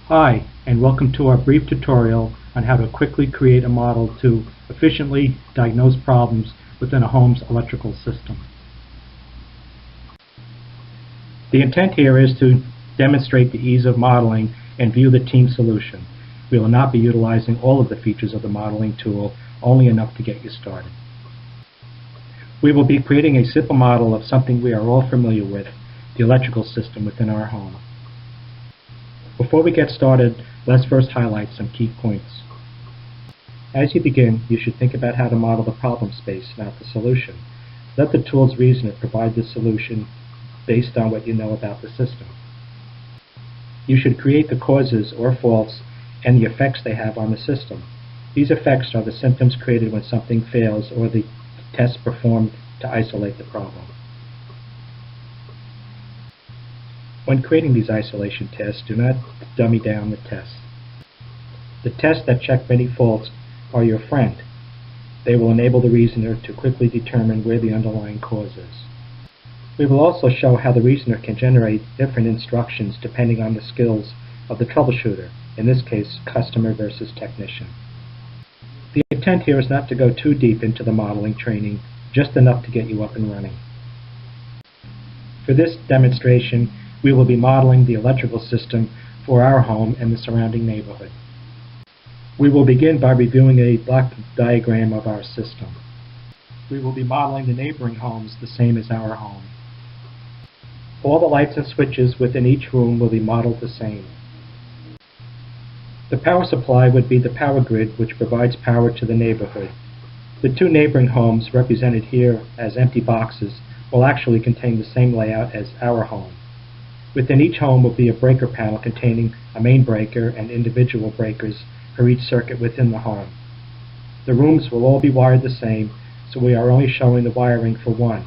Hi, and welcome to our brief tutorial on how to quickly create a model to efficiently diagnose problems within a home's electrical system. The intent here is to demonstrate the ease of modeling and view the team solution. We will not be utilizing all of the features of the modeling tool, only enough to get you started. We will be creating a simple model of something we are all familiar with, the electrical system within our home. Before we get started, let's first highlight some key points. As you begin, you should think about how to model the problem space, not the solution. Let the tool's reasoner provide the solution based on what you know about the system. You should create the causes or faults and the effects they have on the system. These effects are the symptoms created when something fails or the tests performed to isolate the problem. When creating these isolation tests, do not dummy down the tests. The tests that check many faults are your friend. They will enable the reasoner to quickly determine where the underlying cause is. We will also show how the reasoner can generate different instructions depending on the skills of the troubleshooter, in this case, customer versus technician. The intent here is not to go too deep into the modeling training, just enough to get you up and running. For this demonstration, we will be modeling the electrical system for our home and the surrounding neighborhood. We will begin by reviewing a block diagram of our system. We will be modeling the neighboring homes the same as our home. All the lights and switches within each room will be modeled the same. The power supply would be the power grid which provides power to the neighborhood. The two neighboring homes, represented here as empty boxes, will actually contain the same layout as our home. Within each home will be a breaker panel containing a main breaker and individual breakers for each circuit within the home. The rooms will all be wired the same, so we are only showing the wiring for one.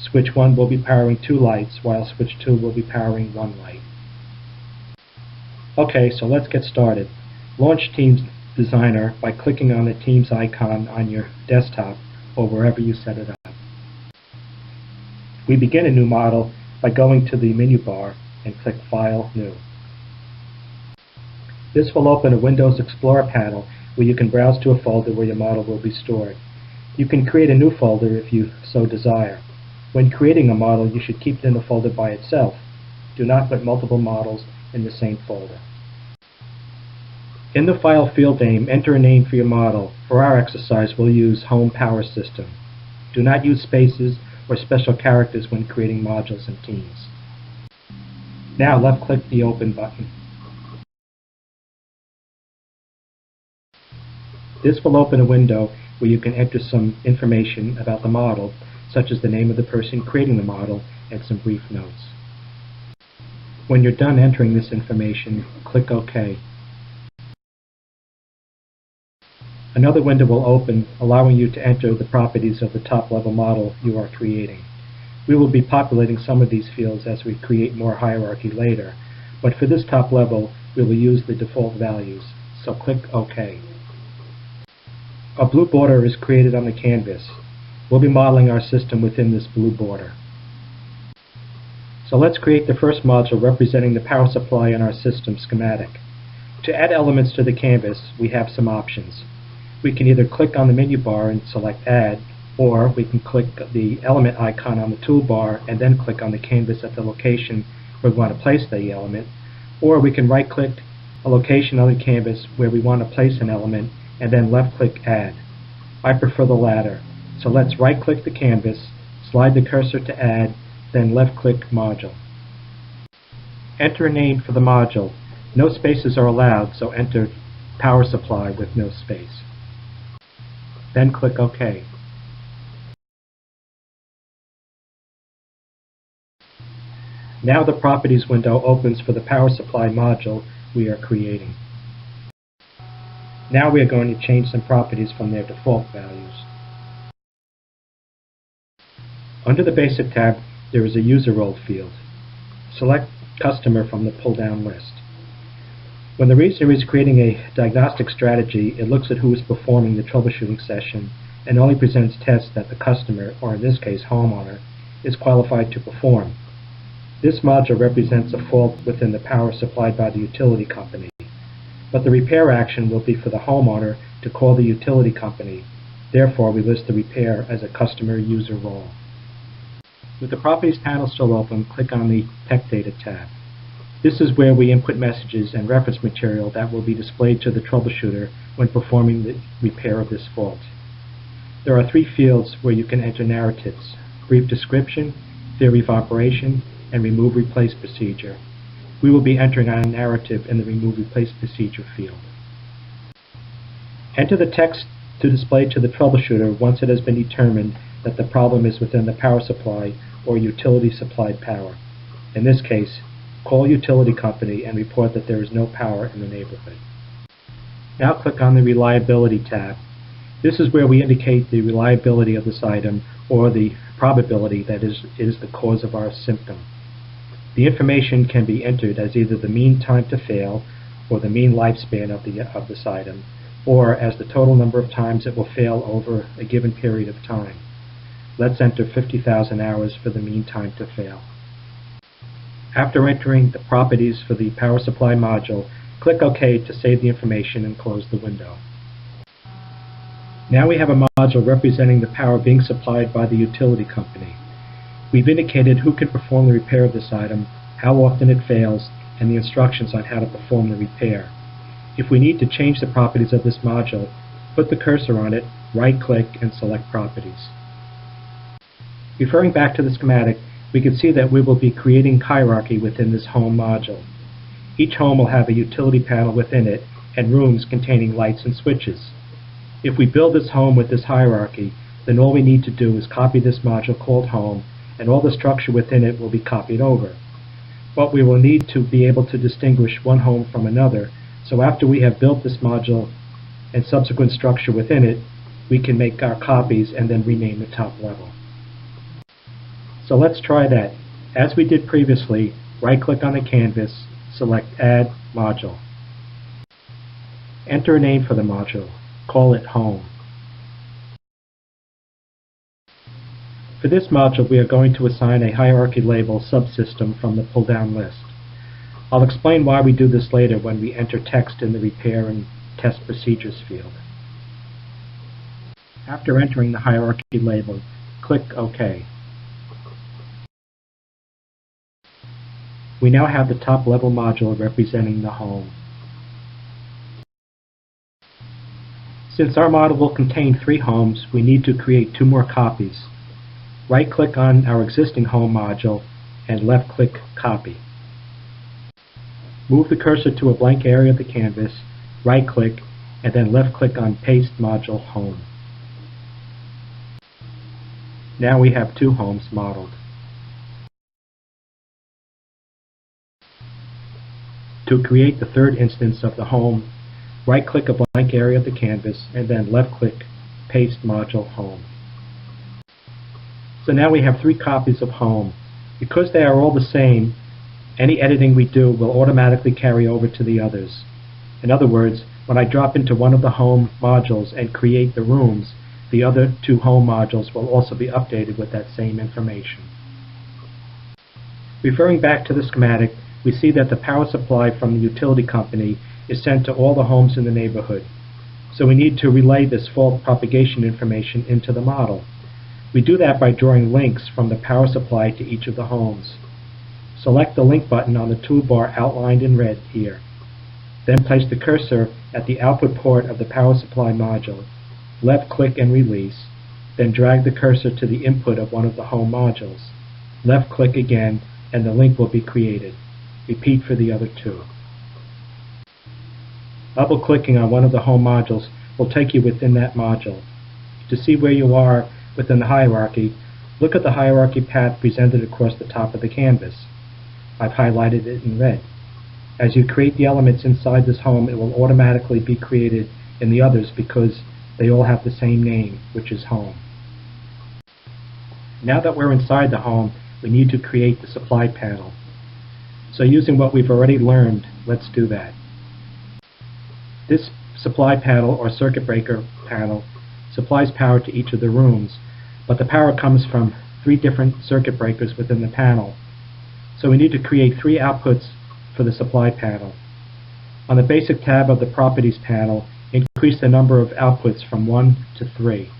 Switch 1 will be powering 2 lights, while switch 2 will be powering 1 light. Okay, so let's get started. Launch Teams Designer by clicking on the Teams icon on your desktop or wherever you set it up. We begin a new model by going to the menu bar and click File, New. This will open a Windows Explorer panel where you can browse to a folder where your model will be stored. You can create a new folder if you so desire. When creating a model, you should keep it in a folder by itself. Do not put multiple models in the same folder. In the file field name, enter a name for your model. For our exercise, we'll use Home Power System. Do not use spaces or special characters when creating modules and teams. Now left-click the Open button. This will open a window where you can enter some information about the model, such as the name of the person creating the model and some brief notes. When you're done entering this information, click OK. Another window will open, allowing you to enter the properties of the top-level model you are creating. We will be populating some of these fields as we create more hierarchy later, but for this top level, we will use the default values, so click OK. A blue border is created on the canvas. We'll be modeling our system within this blue border. So let's create the first module representing the power supply in our system schematic. To add elements to the canvas, we have some options. We can either click on the menu bar and select Add, or we can click the element icon on the toolbar and then click on the canvas at the location where we want to place the element, or we can right-click a location on the canvas where we want to place an element and then left-click Add. I prefer the latter, so let's right-click the canvas, slide the cursor to Add, then left-click Module. Enter a name for the module. No spaces are allowed, so enter Power Supply with no space. Then click OK. Now the Properties window opens for the power supply module we are creating. Now we are going to change some properties from their default values. Under the Basic tab, there is a User Role field. Select Customer from the pull-down list. When the reasoner is creating a diagnostic strategy, it looks at who is performing the troubleshooting session and only presents tests that the customer, or in this case homeowner, is qualified to perform. This module represents a fault within the power supplied by the utility company, but the repair action will be for the homeowner to call the utility company. Therefore, we list the repair as a customer user role. With the Properties panel still open, click on the Tech Data tab. This is where we input messages and reference material that will be displayed to the troubleshooter when performing the repair of this fault. There are 3 fields where you can enter narratives: brief description, theory of operation, and remove replace procedure. We will be entering our narrative in the remove replace procedure field. Enter the text to display to the troubleshooter once it has been determined that the problem is within the power supply or utility supplied power. In this case, call utility company and report that there is no power in the neighborhood. Now click on the Reliability tab. This is where we indicate the reliability of this item or the probability that it is the cause of our symptom. The information can be entered as either the mean time to fail or the mean lifespan of this item, or as the total number of times it will fail over a given period of time. Let's enter 50,000 hours for the mean time to fail. After entering the properties for the power supply module, click OK to save the information and close the window. Now we have a module representing the power being supplied by the utility company. We've indicated who can perform the repair of this item, how often it fails, and the instructions on how to perform the repair. If we need to change the properties of this module, put the cursor on it, right-click, and select Properties. Referring back to the schematic, we can see that we will be creating hierarchy within this home module. Each home will have a utility panel within it and rooms containing lights and switches. If we build this home with this hierarchy, then all we need to do is copy this module called Home, and all the structure within it will be copied over. But we will need to be able to distinguish one home from another, so after we have built this module and subsequent structure within it, we can make our copies and then rename the top level. So let's try that. As we did previously, right-click on the canvas, select Add Module. Enter a name for the module. Call it Home. For this module, we are going to assign a hierarchy label subsystem from the pull-down list. I'll explain why we do this later when we enter text in the Repair and Test Procedures field. After entering the hierarchy label, click OK. We now have the top level module representing the home. Since our model will contain 3 homes, we need to create 2 more copies. Right-click on our existing home module and left-click Copy. Move the cursor to a blank area of the canvas, right-click, and then left-click on Paste Module Home. Now we have 2 homes modeled. To create the 3rd instance of the home, right-click a blank area of the canvas and then left-click Paste Module Home. So now we have 3 copies of Home. Because they are all the same, any editing we do will automatically carry over to the others. In other words, when I drop into one of the home modules and create the rooms, the other 2 home modules will also be updated with that same information. Referring back to the schematic, we see that the power supply from the utility company is sent to all the homes in the neighborhood. So we need to relay this fault propagation information into the model. We do that by drawing links from the power supply to each of the homes. Select the link button on the toolbar outlined in red here. Then place the cursor at the output port of the power supply module. Left-click and release. Then drag the cursor to the input of one of the home modules. Left-click again and the link will be created. Repeat for the other 2. Double-clicking on one of the home modules will take you within that module. To see where you are within the hierarchy, look at the hierarchy path presented across the top of the canvas. I've highlighted it in red. As you create the elements inside this home, it will automatically be created in the others because they all have the same name, which is Home. Now that we're inside the home, we need to create the supply panel. So using what we've already learned, let's do that. This supply panel or circuit breaker panel supplies power to each of the rooms, but the power comes from 3 different circuit breakers within the panel. So we need to create 3 outputs for the supply panel. On the Basic tab of the Properties panel, increase the number of outputs from 1 to 3.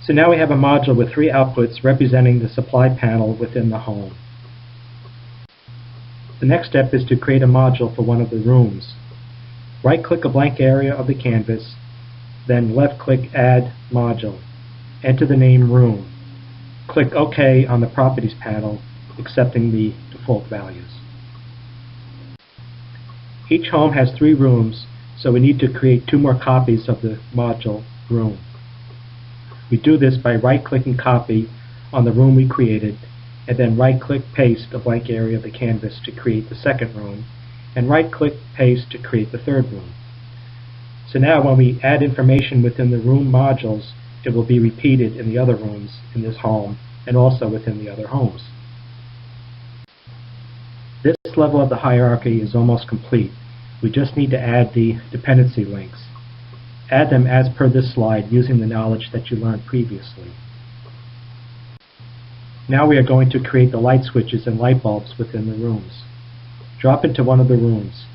So now we have a module with 3 outputs representing the supply panel within the home. The next step is to create a module for one of the rooms. Right-click a blank area of the canvas, then left-click Add Module. Enter the name Room. Click OK on the Properties panel, accepting the default values. Each home has 3 rooms, so we need to create 2 more copies of the module Room. We do this by right-clicking Copy on the room we created, and then right-click Paste a blank area of the canvas to create the second room, and right-click Paste to create the third room. So now when we add information within the room modules, it will be repeated in the other rooms in this home and also within the other homes. This level of the hierarchy is almost complete. We just need to add the dependency links. Add them as per this slide using the knowledge that you learned previously. Now we are going to create the light switches and light bulbs within the rooms. Drop into one of the rooms.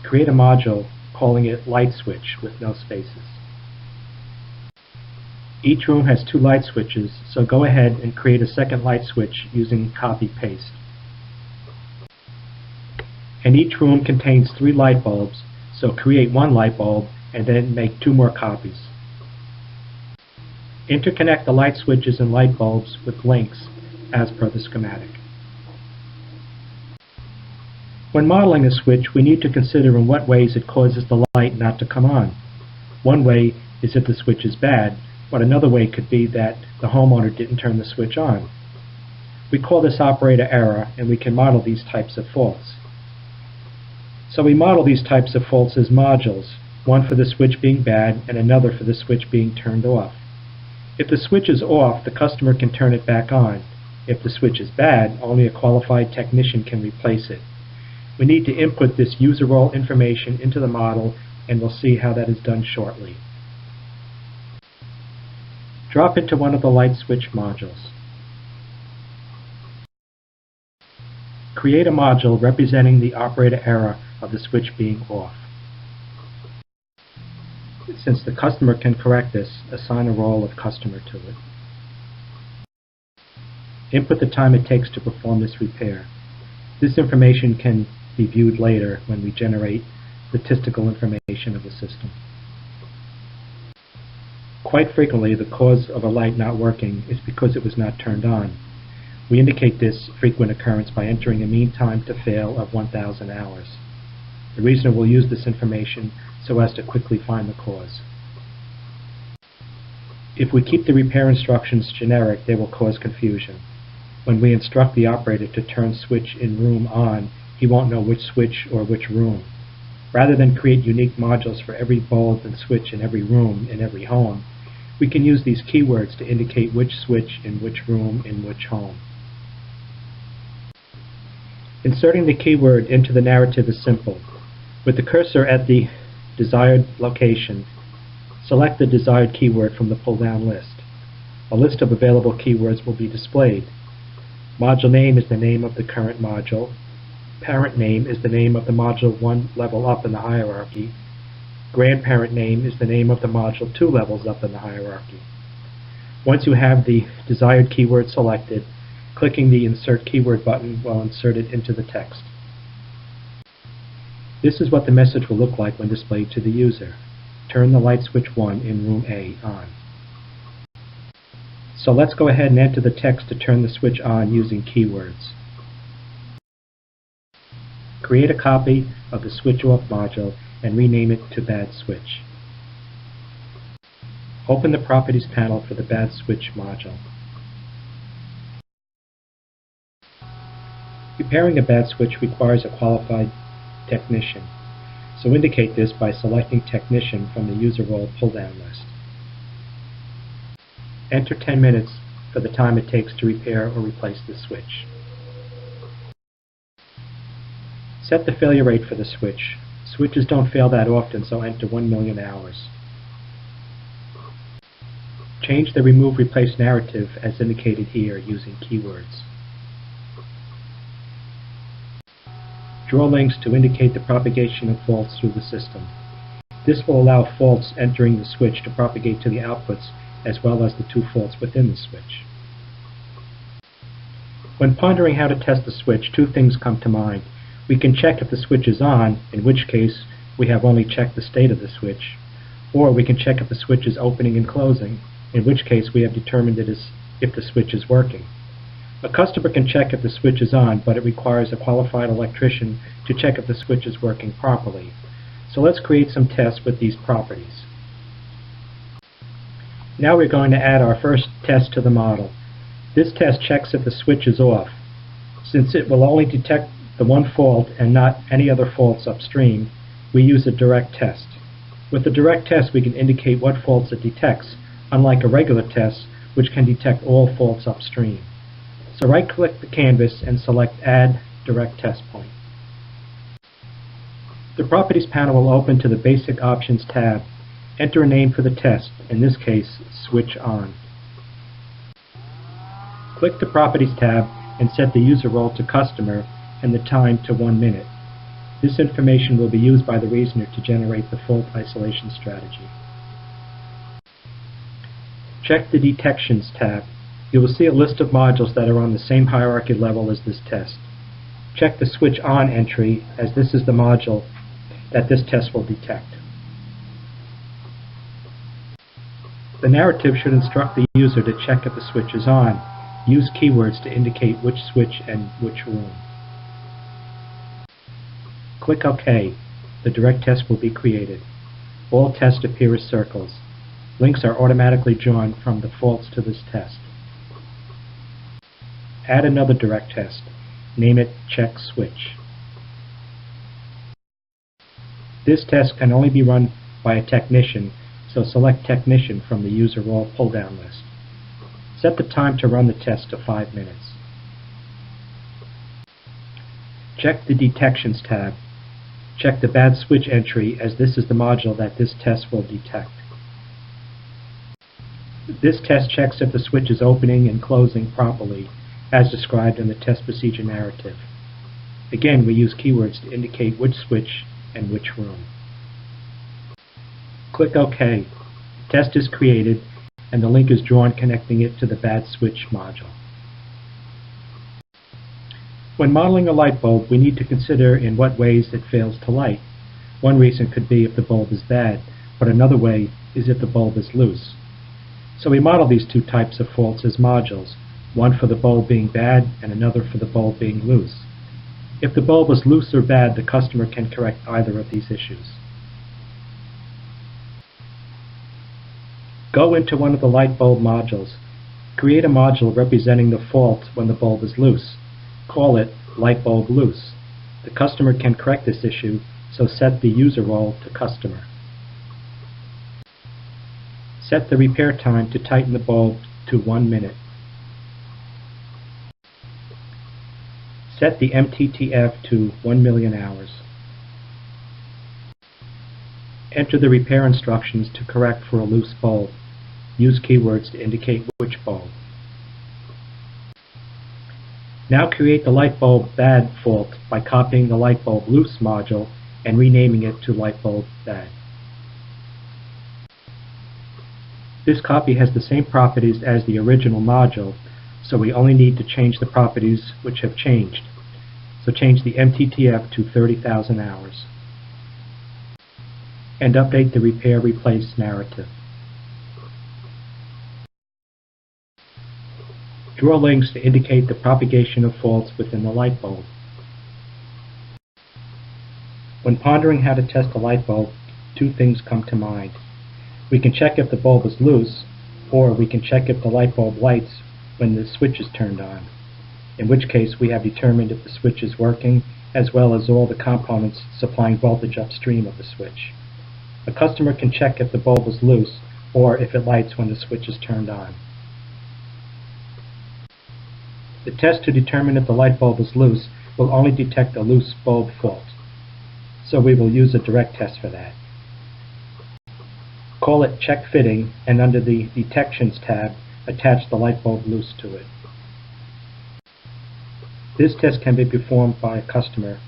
Create a module calling it Light Switch with no spaces. Each room has 2 light switches, so go ahead and create a second light switch using copy-paste. And each room contains 3 light bulbs, so create 1 light bulb and then make 2 more copies. Interconnect the light switches and light bulbs with links as per the schematic. When modeling a switch, we need to consider in what ways it causes the light not to come on. One way is if the switch is bad, but another way could be that the homeowner didn't turn the switch on. We call this operator error, and we can model these types of faults. So we model these types of faults as modules, one for the switch being bad and another for the switch being turned off. If the switch is off, the customer can turn it back on. If the switch is bad, only a qualified technician can replace it. We need to input this user role information into the model, and we'll see how that is done shortly. Drop into one of the light switch modules. Create a module representing the operator error of the switch being off. Since the customer can correct this, assign a role of customer to it. Input the time it takes to perform this repair. This information can be viewed later when we generate statistical information of the system. Quite frequently, the cause of a light not working is because it was not turned on. We indicate this frequent occurrence by entering a mean time to fail of 1,000 hours. The reasoner will use this information so as to quickly find the cause. If we keep the repair instructions generic, they will cause confusion. When we instruct the operator to turn switch in room on, he won't know which switch or which room. Rather than create unique modules for every bulb and switch in every room in every home, we can use these keywords to indicate which switch in which room in which home. Inserting the keyword into the narrative is simple. With the cursor at the desired location, select the desired keyword from the pull-down list. A list of available keywords will be displayed. Module name is the name of the current module. Parent name is the name of the module 1 level up in the hierarchy. Grandparent name is the name of the module 2 levels up in the hierarchy. Once you have the desired keyword selected, clicking the Insert Keyword button will insert it into the text. This is what the message will look like when displayed to the user. Turn the light switch 1 in room A on. So let's go ahead and enter the text to turn the switch on using keywords. Create a copy of the switch off module and rename it to bad switch. Open the Properties panel for the bad switch module. Repairing a bad switch requires a qualified technician, so indicate this by selecting Technician from the user role pull-down list. Enter 10 minutes for the time it takes to repair or replace the switch. Set the failure rate for the switch. Switches don't fail that often, so enter 1,000,000 hours. Change the Remove Replace narrative as indicated here using keywords. Draw links to indicate the propagation of faults through the system. This will allow faults entering the switch to propagate to the outputs as well as the two faults within the switch. When pondering how to test the switch, two things come to mind. We can check if the switch is on, in which case we have only checked the state of the switch, or we can check if the switch is opening and closing, in which case we have determined if the switch is working. A customer can check if the switch is on, but it requires a qualified electrician to check if the switch is working properly. So let's create some tests with these properties. Now we're going to add our first test to the model. This test checks if the switch is off. Since it will only detect the one fault and not any other faults upstream, we use a direct test. With the direct test, we can indicate what faults it detects, unlike a regular test, which can detect all faults upstream. So right-click the canvas and select Add Direct Test Point. The Properties panel will open to the Basic Options tab. Enter a name for the test, in this case, Switch On. Click the Properties tab and set the user role to Customer and the time to 1 minute. This information will be used by the reasoner to generate the fault isolation strategy. Check the Detections tab. You will see a list of modules that are on the same hierarchy level as this test. Check the Switch On entry, as this is the module that this test will detect. The narrative should instruct the user to check if the switch is on. Use keywords to indicate which switch and which room. Click OK. The direct test will be created. All tests appear as circles. Links are automatically drawn from the faults to this test. Add another direct test. Name it Check Switch. This test can only be run by a technician, so select Technician from the User Role pull-down list. Set the time to run the test to 5 minutes. Check the Detections tab. Check the bad switch entry, as this is the module that this test will detect. This test checks if the switch is opening and closing properly, as described in the test procedure narrative. Again, we use keywords to indicate which switch and which room. Click OK. The test is created and the link is drawn connecting it to the bad switch module. When modeling a light bulb, we need to consider in what ways it fails to light. One reason could be if the bulb is bad, but another way is if the bulb is loose. So we model these two types of faults as modules, one for the bulb being bad and another for the bulb being loose. If the bulb is loose or bad, the customer can correct either of these issues. Go into one of the light bulb modules. Create a module representing the fault when the bulb is loose. Call it Light Bulb Loose. The customer can correct this issue, so set the user role to Customer. Set the repair time to tighten the bulb to 1 minute. Set the MTTF to 1 million hours. Enter the repair instructions to correct for a loose bulb. Use keywords to indicate which bulb. Now create the light bulb bad fault by copying the light bulb loose module and renaming it to light bulb bad. This copy has the same properties as the original module, so we only need to change the properties which have changed. So change the MTTF to 30,000 hours. And update the repair replace narrative. Draw links to indicate the propagation of faults within the light bulb. When pondering how to test a light bulb, two things come to mind. We can check if the bulb is loose, or we can check if the light bulb lights when the switch is turned on, in which case we have determined if the switch is working, as well as all the components supplying voltage upstream of the switch. A customer can check if the bulb is loose, or if it lights when the switch is turned on. The test to determine if the light bulb is loose will only detect a loose bulb fault, so we will use a direct test for that. Call it Check Fitting, and under the Detections tab, attach the light bulb loose to it. This test can be performed by a customer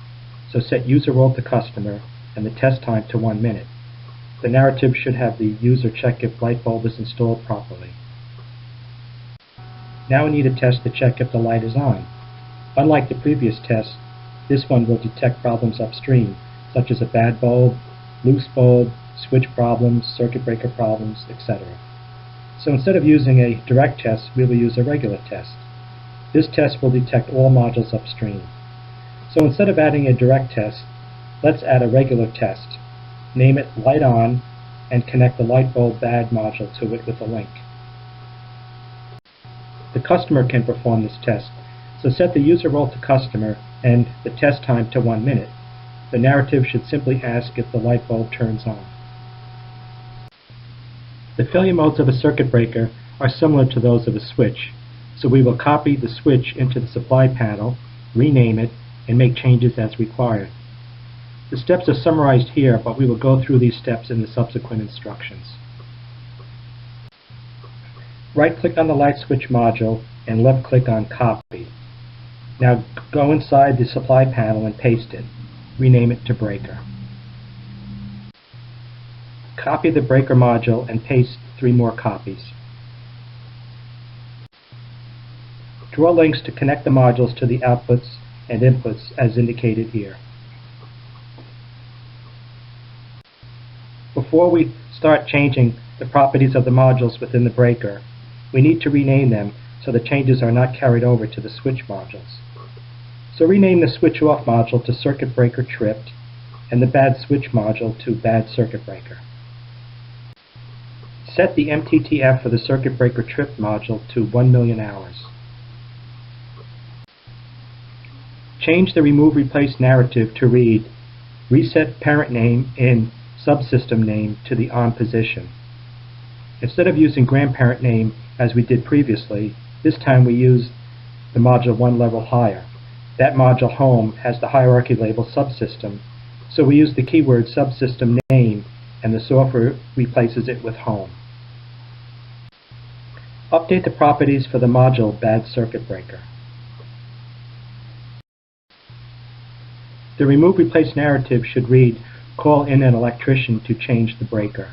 so set user role to customer and the test time to 1 minute. The narrative should have the user check if light bulb is installed properly. Now we need a test to check if the light is on. Unlike the previous test, this one will detect problems upstream, such as a bad bulb, loose bulb, switch problems, circuit breaker problems, etc. So instead of using a direct test, we will use a regular test. This test will detect all modules upstream. So instead of adding a direct test, let's add a regular test. Name it Light On and connect the light bulb bad module to it with a link. The customer can perform this test, so set the user role to customer and the test time to 1 minute. The narrative should simply ask if the light bulb turns on. The failure modes of a circuit breaker are similar to those of a switch, so we will copy the switch into the supply panel, rename it, and make changes as required. The steps are summarized here, but we will go through these steps in the subsequent instructions. Right-click on the light switch module and left-click on Copy. Now go inside the supply panel and paste it. Rename it to Breaker. Copy the breaker module and paste 3 more copies. Draw links to connect the modules to the outputs and inputs as indicated here. Before we start changing the properties of the modules within the breaker, we need to rename them so the changes are not carried over to the switch modules. So rename the switch off module to circuit breaker tripped and the bad switch module to bad circuit breaker. Set the MTTF for the circuit breaker tripped module to 1 million hours. Change the remove replace narrative to read reset parent name in subsystem name to the on position. Instead of using grandparent name as we did previously, this time we use the module 1 level higher. That module home has the hierarchy label subsystem, so we use the keyword subsystem name and the software replaces it with home. Update the properties for the module bad circuit breaker. The remove replace narrative should read call in an electrician to change the breaker.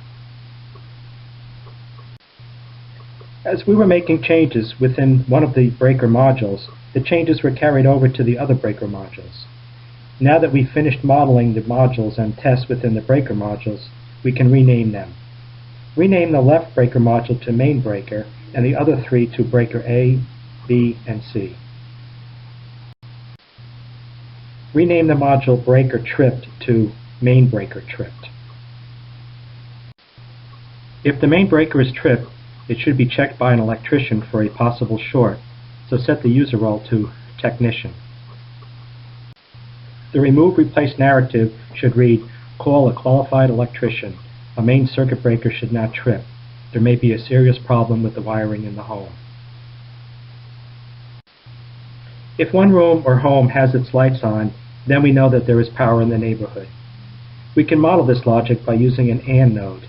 As we were making changes within one of the breaker modules, the changes were carried over to the other breaker modules. Now that we've finished modeling the modules and tests within the breaker modules, we can rename them. Rename the left breaker module to main breaker and the other 3 to breaker A, B, and C. Rename the module breaker tripped to main breaker tripped. If the main breaker is tripped, it should be checked by an electrician for a possible short, so set the user role to technician. The remove replace narrative should read call a qualified electrician. A main circuit breaker should not trip. There may be a serious problem with the wiring in the home. If one room or home has its lights on, then we know that there is power in the neighborhood. We can model this logic by using an AND node.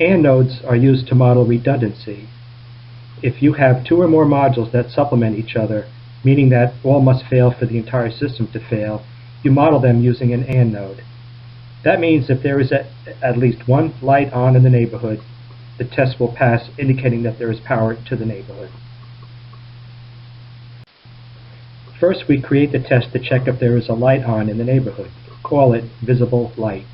AND nodes are used to model redundancy. If you have 2 or more modules that supplement each other, meaning that all must fail for the entire system to fail, you model them using an AND node. That means if there is at least one light on in the neighborhood, the test will pass, indicating that there is power to the neighborhood. First, we create the test to check if there is a light on in the neighborhood. Call it visible light.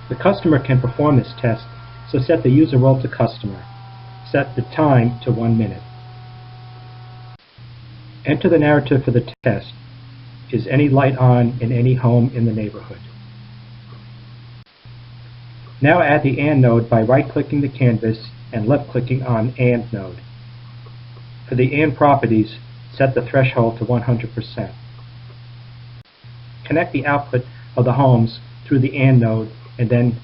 The customer can perform this test, so set the user role to customer. Set the time to 1 minute. Enter the narrative for the test. Is any light on in any home in the neighborhood? Now add the AND node by right-clicking the canvas and left-clicking on AND node. For the AND properties, set the threshold to 100%. Connect the output of the homes through the AND node and then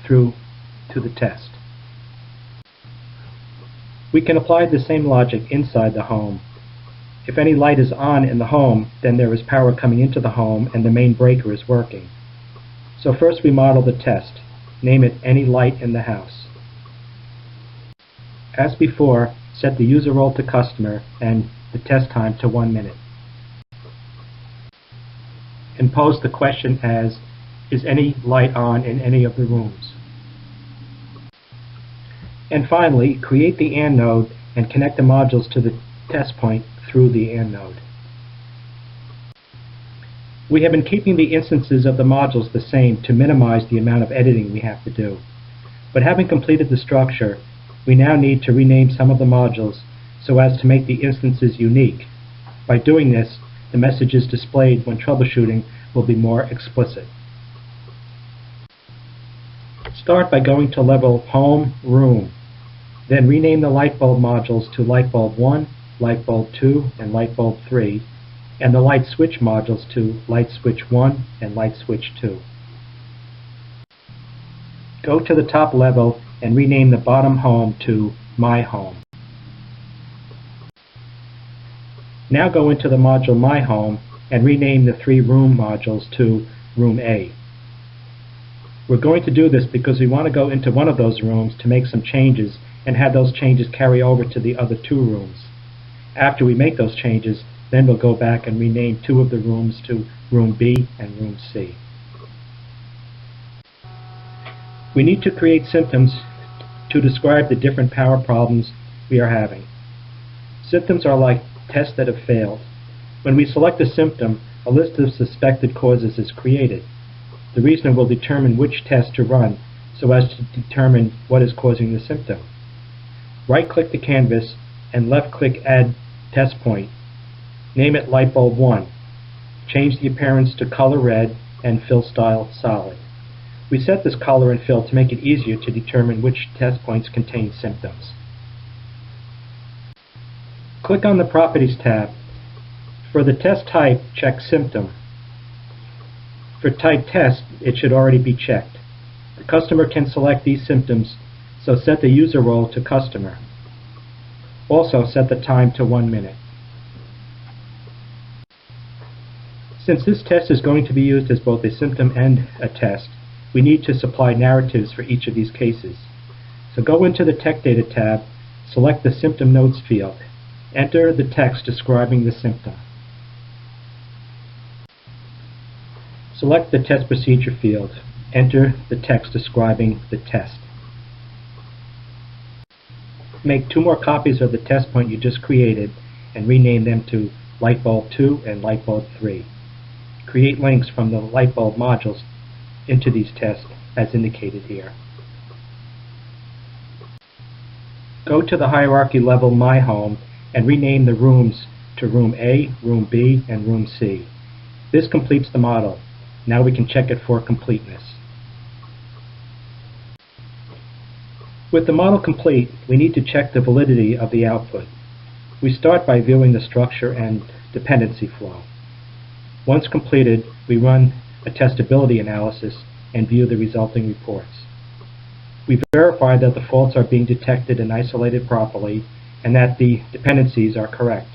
through to the test. We can apply the same logic inside the home. If any light is on in the home, then there is power coming into the home and the main breaker is working. So first we model the test. Name it any light in the house. As before, set the user role to customer and the test time to 1 minute. and pose the question as, is any light on in any of the rooms? And finally, create the AND node and connect the modules to the test point through the AND node. We have been keeping the instances of the modules the same to minimize the amount of editing we have to do. But having completed the structure, we now need to rename some of the modules so as to make the instances unique. By doing this, the messages displayed when troubleshooting will be more explicit. Start by going to level Home, Room. Then rename the light bulb modules to light bulb 1, light bulb 2, and light bulb 3, and the light switch modules to light switch 1 and light switch 2. Go to the top level and rename the bottom home to My Home. Now go into the module My Home and rename the 3 room modules to Room A. We're going to do this because we want to go into one of those rooms to make some changes and have those changes carry over to the other 2 rooms. After we make those changes, then we'll go back and rename 2 of the rooms to Room B and Room C. We need to create symptoms to describe the different power problems we are having. Symptoms are like tests that have failed. When we select a symptom, a list of suspected causes is created. The reasoner will determine which test to run so as to determine what is causing the symptom. Right-click the canvas and left-click Add Test Point. Name it Light Bulb 1. Change the appearance to color red and fill style solid. We set this color and fill to make it easier to determine which test points contain symptoms. Click on the Properties tab. For the test type, check Symptom. For type test, it should already be checked. The customer can select these symptoms, so set the user role to Customer. Also set the time to 1 minute. Since this test is going to be used as both a symptom and a test, we need to supply narratives for each of these cases. So go into the Tech Data tab, select the Symptom Notes field. Enter the text describing the symptom. Select the Test Procedure field. Enter the text describing the test. Make 2 more copies of the test point you just created and rename them to Light Bulb 2 and Light Bulb 3. Create links from the light bulb modules into these tests as indicated here. Go to the hierarchy level My Home and rename the rooms to Room A, Room B, and Room C. This completes the model. Now we can check it for completeness. With the model complete, we need to check the validity of the output. We start by viewing the structure and dependency flow. Once completed, we run a testability analysis and view the resulting reports. We verify that the faults are being detected and isolated properly and that the dependencies are correct.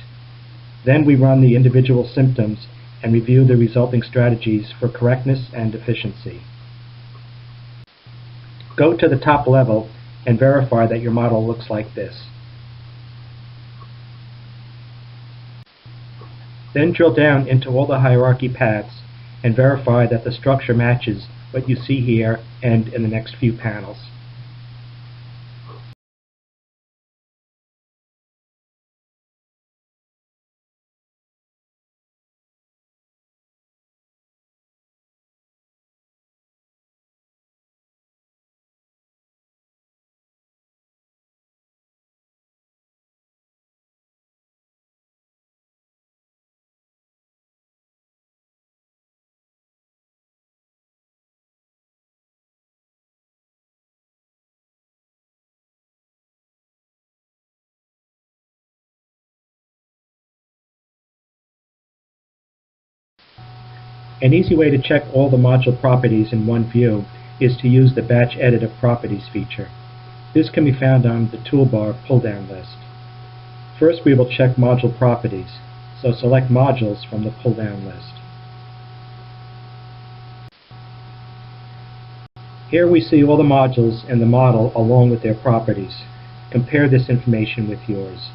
Then we run the individual symptoms and review the resulting strategies for correctness and efficiency. Go to the top level and verify that your model looks like this. Then drill down into all the hierarchy paths and verify that the structure matches what you see here and in the next few panels. An easy way to check all the module properties in one view is to use the Batch Edit of Properties feature. This can be found on the toolbar pull-down list. First we will check module properties, so select modules from the pull-down list. Here we see all the modules in the model along with their properties. Compare this information with yours.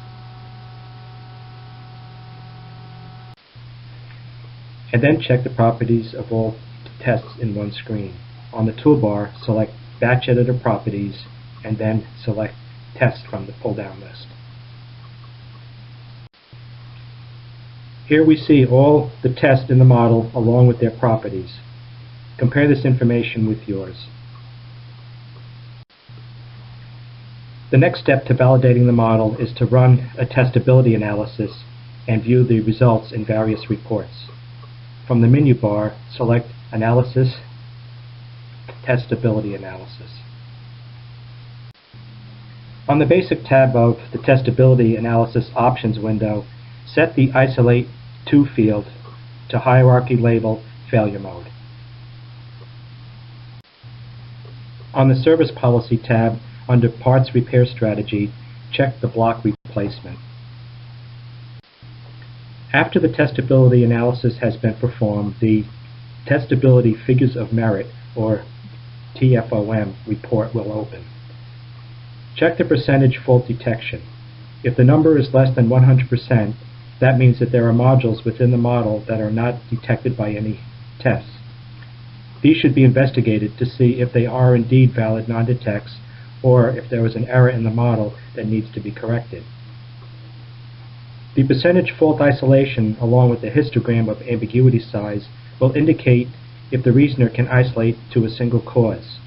and then check the properties of all tests in one screen. On the toolbar, select Batch Editor Properties, and then select Test from the pull-down list. Here we see all the tests in the model along with their properties. Compare this information with yours. The next step to validating the model is to run a testability analysis and view the results in various reports. From the menu bar, select Analysis, Testability Analysis. On the Basic tab of the Testability Analysis Options window, set the Isolate To field to Hierarchy Label Failure Mode. On the Service Policy tab, under Parts Repair Strategy, check the block replacement. After the testability analysis has been performed, the Testability Figures of Merit, or TFOM, report will open. Check the percentage fault detection. If the number is less than 100%, that means that there are modules within the model that are not detected by any tests. These should be investigated to see if they are indeed valid non-detects, or if there was an error in the model that needs to be corrected. The percentage fault isolation, along with the histogram of ambiguity size, will indicate if the reasoner can isolate to a single cause.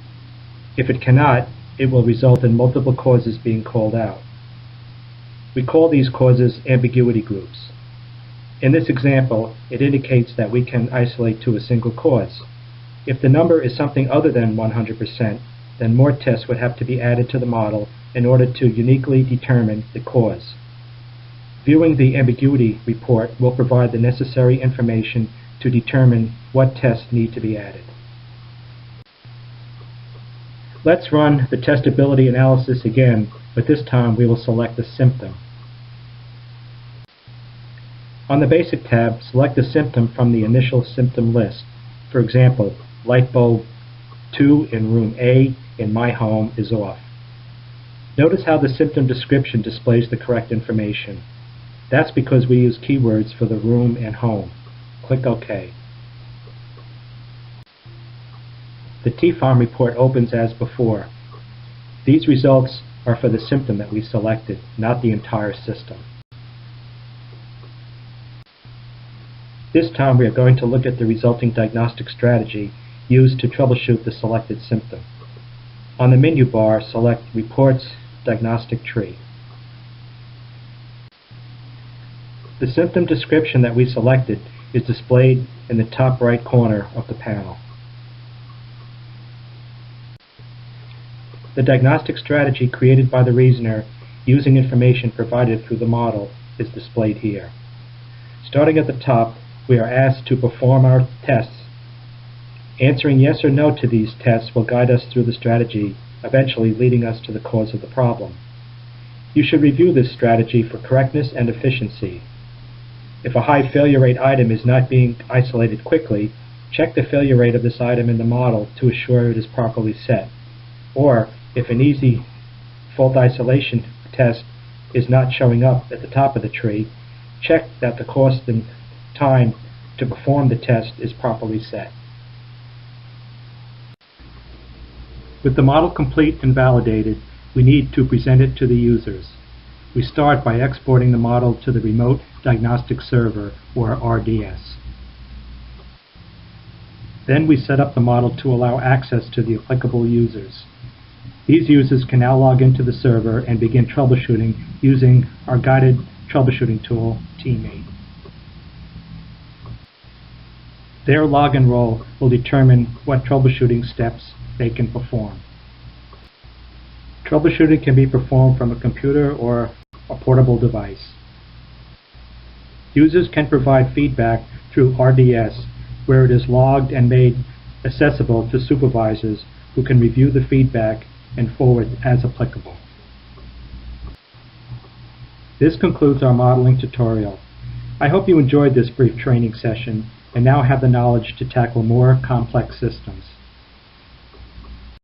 If it cannot, it will result in multiple causes being called out. We call these causes ambiguity groups. In this example, it indicates that we can isolate to a single cause. If the number is something other than 100%, then more tests would have to be added to the model in order to uniquely determine the cause. Viewing the ambiguity report will provide the necessary information to determine what tests need to be added. Let's run the testability analysis again, but this time we will select a symptom. On the Basic tab, select a symptom from the initial symptom list. For example, light bulb 2 in room A in my home is off. Notice how the symptom description displays the correct information. That's because we use keywords for the room and home. Click OK. The TFOM report opens as before. These results are for the symptom that we selected, not the entire system. This time we are going to look at the resulting diagnostic strategy used to troubleshoot the selected symptom. On the menu bar, select Reports Diagnostic Tree. The symptom description that we selected is displayed in the top right corner of the panel. The diagnostic strategy created by the reasoner using information provided through the model is displayed here. Starting at the top, we are asked to perform our tests. Answering yes or no to these tests will guide us through the strategy, eventually leading us to the cause of the problem. You should review this strategy for correctness and efficiency. If a high failure rate item is not being isolated quickly, check the failure rate of this item in the model to assure it is properly set. Or, if an easy fault isolation test is not showing up at the top of the tree, check that the cost and time to perform the test is properly set. With the model complete and validated, we need to present it to the users. We start by exporting the model to the Remote Diagnostic Server, or RDS. Then we set up the model to allow access to the applicable users. These users can now log into the server and begin troubleshooting using our guided troubleshooting tool, TeamMate. Their login role will determine what troubleshooting steps they can perform. Troubleshooting can be performed from a computer or a portable device. Users can provide feedback through RDS, where it is logged and made accessible to supervisors who can review the feedback and forward as applicable. This concludes our modeling tutorial. I hope you enjoyed this brief training session and now have the knowledge to tackle more complex systems.